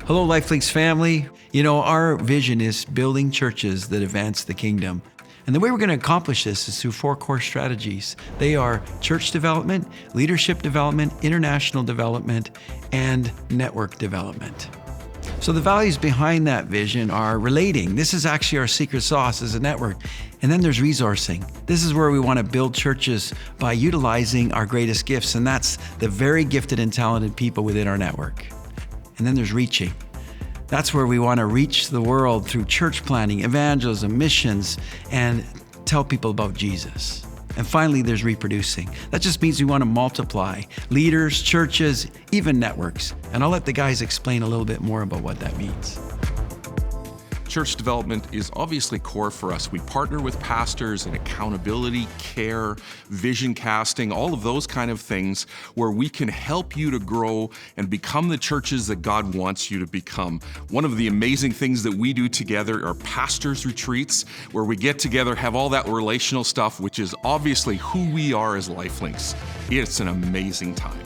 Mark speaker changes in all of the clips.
Speaker 1: Hello, LifeLinks family. You know, our vision is building churches that advance the kingdom. And the way we're going to accomplish this is through 4 core strategies. They are church development, leadership development, international development, and network development. So the values behind that vision are relating. This is actually our secret sauce as a network. And then there's resourcing. This is where we want to build churches by utilizing our greatest gifts, and that's the very gifted and talented people within our network. And then there's reaching. That's where we want to reach the world through church planting, evangelism, missions, and tell people about Jesus. And finally, there's reproducing. That just means we want to multiply leaders, churches, even networks. And I'll let the guys explain a little bit more about what that means.
Speaker 2: Church development is obviously core for us. We partner with pastors in accountability, care, vision casting, all of those kind of things where we can help you to grow and become the churches that God wants you to become. One of the amazing things that we do together are pastors' retreats, where we get together, have all that relational stuff, which is obviously who we are as LifeLinks. It's an amazing time.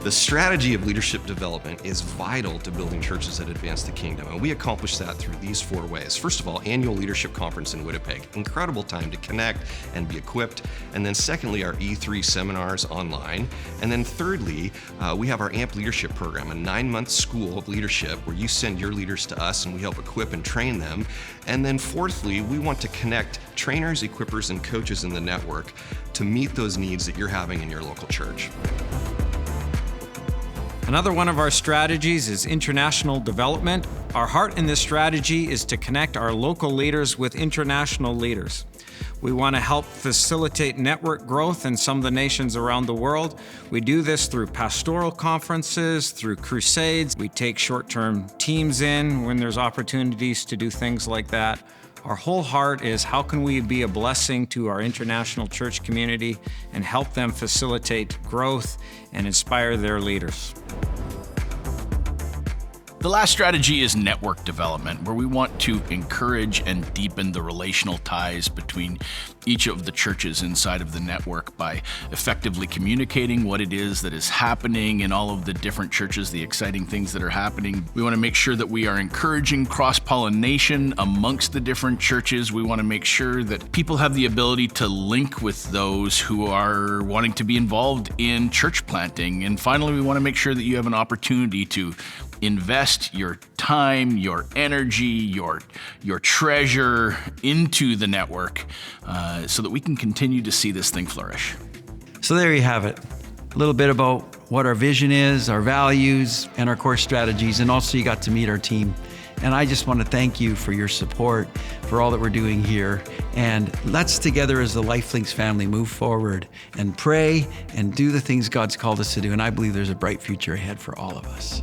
Speaker 3: The strategy of leadership development is vital to building churches that advance the kingdom, and we accomplish that through these 4 ways. First of all, annual leadership conference in Winnipeg. Incredible time to connect and be equipped. And then secondly, our E3 seminars online. And then thirdly, we have our AMP leadership program, a 9-month school of leadership where you send your leaders to us and we help equip and train them. And then fourthly, we want to connect trainers, equippers, and coaches in the network to meet those needs that you're having in your local church.
Speaker 4: Another one of our strategies is international development. Our heart in this strategy is to connect our local leaders with international leaders. We want to help facilitate network growth in some of the nations around the world. We do this through pastoral conferences, through crusades. We take short-term teams in when there's opportunities to do things like that. Our whole heart is how can we be a blessing to our international church community and help them facilitate growth and inspire their leaders.
Speaker 5: The last strategy is network development, where we want to encourage and deepen the relational ties between each of the churches inside of the network by effectively communicating what it is that is happening in all of the different churches, the exciting things that are happening. We want to make sure that we are encouraging cross-pollination amongst the different churches. We want to make sure that people have the ability to link with those who are wanting to be involved in church planting. And finally, we want to make sure that you have an opportunity to invest your time, your energy, your treasure into the network so that we can continue to see this thing flourish.
Speaker 1: So there you have it. A little bit about what our vision is, our values, and our core strategies. And also you got to meet our team. And I just want to thank you for your support, for all that we're doing here. And let's together as the LifeLinks family move forward and pray and do the things God's called us to do. And I believe there's a bright future ahead for all of us.